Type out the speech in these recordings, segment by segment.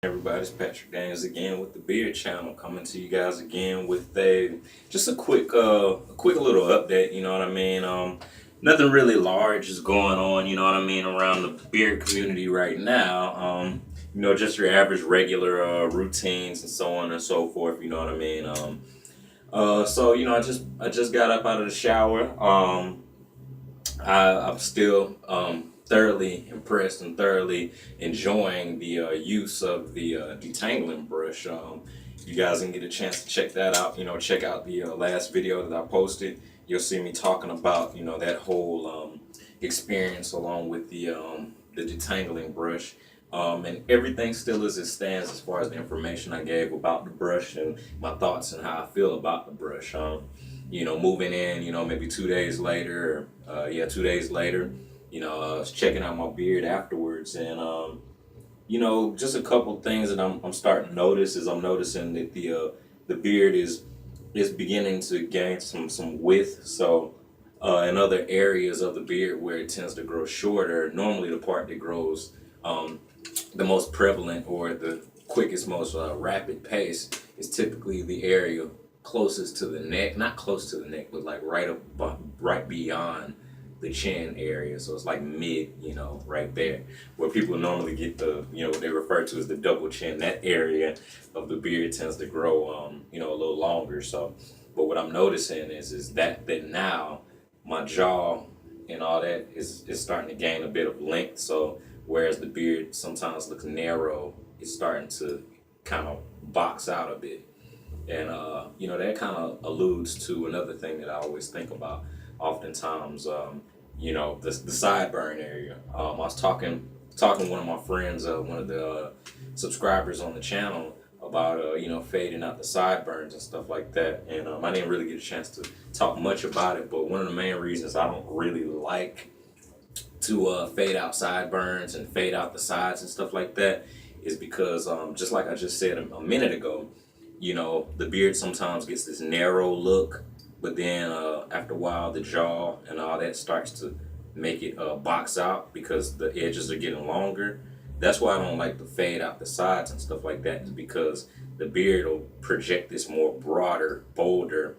Everybody, it's Patrick Daniels again with the Beard Channel, coming to you guys again with just a quick little update. You know what I mean? Nothing really large is going on. You know what I mean around the beard community right now. Just your average regular routines and so on and so forth. You know what I mean? I just got up out of the shower. I'm still thoroughly impressed and thoroughly enjoying the use of the detangling brush. You guys can get a chance to check that out. Check out the last video that I posted. You'll see me talking about that whole experience along with the detangling brush. And everything still as it stands as far as the information I gave about the brush and my thoughts and how I feel about the brush. Moving in, maybe 2 days later, 2 days later, I was checking out my beard afterwards, and just a couple things that I'm starting to notice is I'm noticing that the beard is beginning to gain some width. So in other areas of the beard where it tends to grow shorter, normally the part that grows the most prevalent or the quickest, most rapid pace is typically the area closest to the neck, not close to the neck, but like right beyond the chin area. So it's like mid, right there, where people normally get what they refer to as the double chin. That area of the beard tends to grow, a little longer. So, but what I'm noticing is that now my jaw and all that is starting to gain a bit of length. So whereas the beard sometimes looks narrow, it's starting to kind of box out a bit. And that kind of alludes to another thing that I always think about. Oftentimes, the sideburn area. I was talking to one of my friends, one of the subscribers on the channel, about fading out the sideburns and stuff like that. And I didn't really get a chance to talk much about it. But one of the main reasons I don't really like to fade out sideburns and fade out the sides and stuff like that is because just like I just said a minute ago, the beard sometimes gets this narrow look, but then after a while, the jaw and all that starts to make it box out because the edges are getting longer. That's why I don't like to fade out the sides and stuff like that, is because the beard will project this more broader, bolder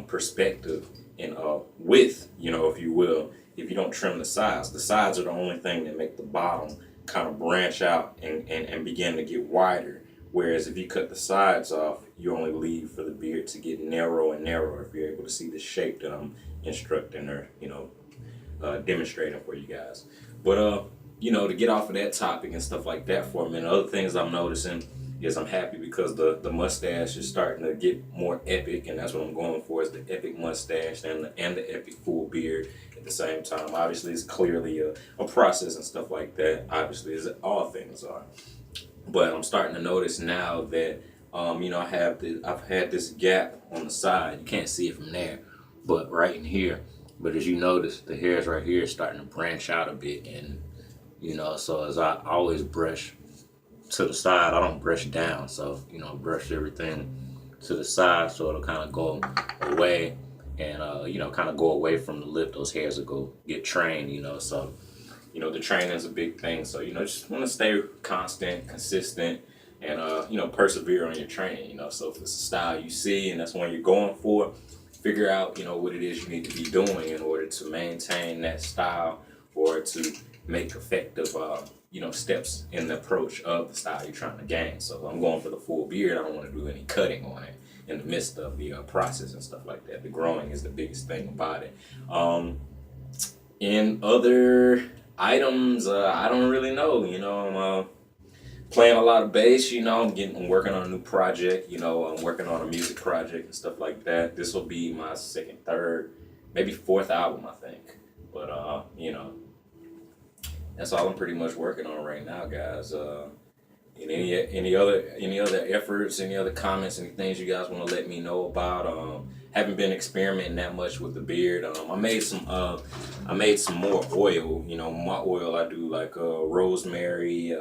perspective and width, if you will, if you don't trim the sides. The sides are the only thing that make the bottom kind of branch out and begin to get wider. Whereas if you cut the sides off, you only leave for the beard to get narrow and narrower, if you're able to see the shape that I'm instructing or, demonstrating for you guys. But, to get off of that topic and stuff like that for a minute, other things I'm noticing is I'm happy because the mustache is starting to get more epic, and that's what I'm going for, is the epic mustache and the epic full beard at the same time. Obviously, it's clearly a process and stuff like that, obviously, as all things are. But I'm starting to notice now that I've had this gap on the side. You can't see it from there, but right in here. But as you notice, the hairs right here is starting to branch out a bit, and so as I always brush to the side, I don't brush down. So brush everything to the side, so it'll kind of go away, and kind of go away from the lip. Those hairs will go get trained. So. The training is a big thing. So, just want to stay constant, consistent, and, persevere on your training, So if it's a style you see and that's one you're going for, figure out, what it is you need to be doing in order to maintain that style or to make effective, steps in the approach of the style you're trying to gain. So I'm going for the full beard. I don't want to do any cutting on it in the midst of the process and stuff like that. The growing is the biggest thing about it. In other items, I don't really know. I'm playing a lot of bass. I'm working on a new project. I'm working on a music project and stuff like that. This will be my second, third, maybe fourth album, I think. But that's all I'm pretty much working on right now, guys. And any other efforts, any other comments, any things you guys want to let me know about? Haven't been experimenting that much with the beard. I made some more oil. My oil I do like rosemary,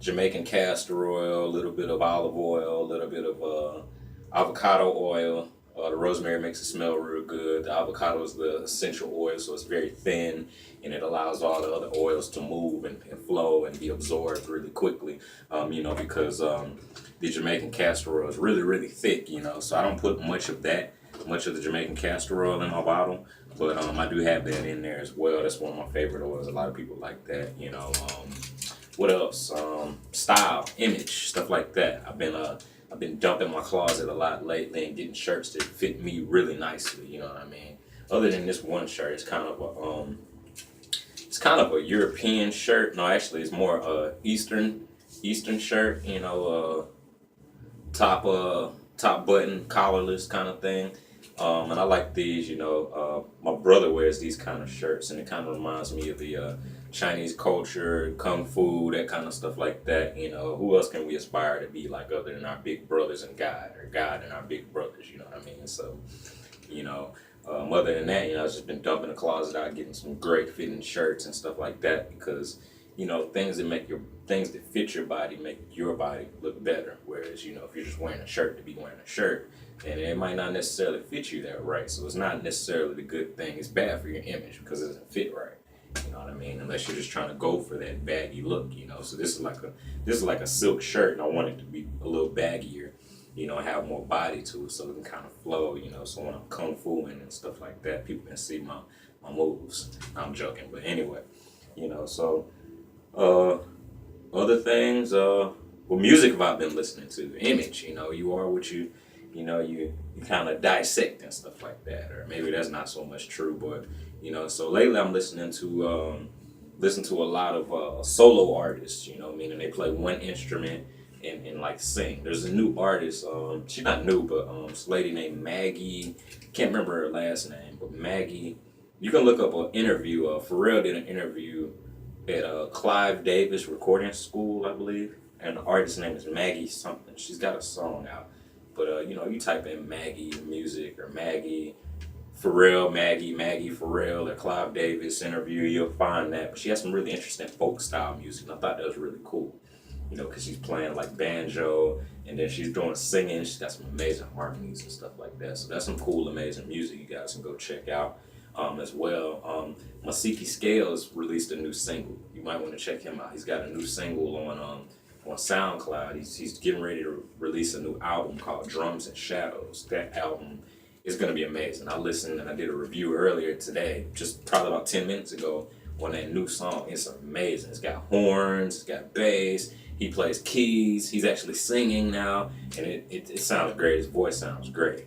Jamaican castor oil, a little bit of olive oil, a little bit of avocado oil, The rosemary makes it smell real good. The avocado is the essential oil, so it's very thin, and it allows all the other oils to move and flow and be absorbed really quickly. Because the Jamaican castor oil is really, really thick. So I don't put much of the Jamaican castor oil in my bottle, but I do have that in there as well. That's one of my favorite oils. A lot of people like that. What else? Style, image, stuff like that. I've been dumping my closet a lot lately and getting shirts that fit me really nicely. You know what I mean? Other than this one shirt, it's kind of a European shirt. No, actually, it's more Eastern shirt. Top button, collarless kind of thing. And I like these. My brother wears these kind of shirts, and it kind of reminds me of the Chinese culture, kung fu, that kind of stuff like that. Who else can we aspire to be like other than our big brothers and God, or God and our big brothers? You know what I mean? So, you know, other than that, I've just been dumping the closet out, getting some great fitting shirts and stuff like that because, things that fit your body make your body look better. Whereas, if you're just wearing a shirt to be wearing a shirt, and it might not necessarily fit you that right. So it's not necessarily the good thing. It's bad for your image because it doesn't fit right. You know what I mean? Unless you're just trying to go for that baggy look. So this is like a silk shirt, and I want it to be a little baggier. Have more body to it so it can kind of flow. So when I'm kung fuing and stuff like that, people can see my moves. I'm joking, but anyway. So other things. What music have I been listening to? Image. You are what you. You kind of dissect and stuff like that, or maybe that's not so much true, but so lately I'm listening to a lot of solo artists, meaning they play one instrument and like sing. There's a new artist, she's not new, but this lady named Maggie, can't remember her last name, but Maggie, you can look up an interview. Pharrell did an interview at Clive Davis Recording School, I believe, and the artist's name is Maggie something. She's got a song out. But, you type in Maggie music or Maggie Pharrell, or Clive Davis interview, you'll find that. But she has some really interesting folk style music, and I thought that was really cool. Because she's playing like banjo, and then she's doing singing. She's got some amazing harmonies and stuff like that. So that's some cool, amazing music you guys can go check out as well. Masiki Scales released a new single. You might want to check him out. He's got a new single on SoundCloud. He's getting ready to release a new album called Drums and Shadows. That album is going to be amazing. I listened and I did a review earlier today, just probably about 10 minutes ago, on that new song. It's amazing. It's got horns, it's got bass, he plays keys, he's actually singing now, and it sounds great. His voice sounds great.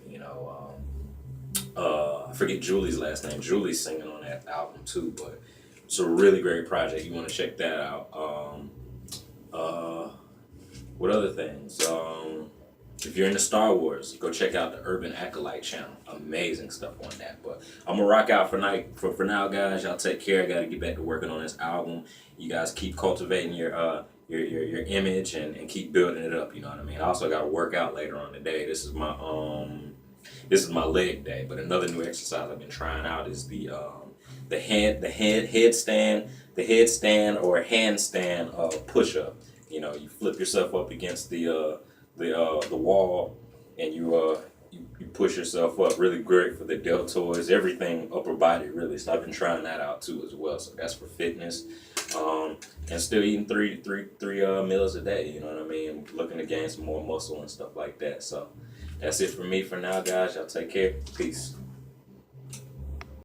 I forget Julie's last name. Julie's singing on that album too, but it's a really great project. You want to check that out. What other things? If you're into Star Wars, go check out the Urban Acolyte channel. Amazing stuff on that. But I'm gonna rock out for now, guys. Y'all take care. I gotta get back to working on this album. You guys keep cultivating your image and keep building it up. You know what I mean? I also gotta work out later on today. This is my leg day. But another new exercise I've been trying out is the headstand or handstand push-up. You flip yourself up against the wall, and you push yourself up. Really great for the deltoids, everything upper body really. So I've been trying that out too as well. So that's for fitness, and still eating three meals a day. You know what I mean? Looking to gain some more muscle and stuff like that. So that's it for me for now, guys. Y'all take care. Peace.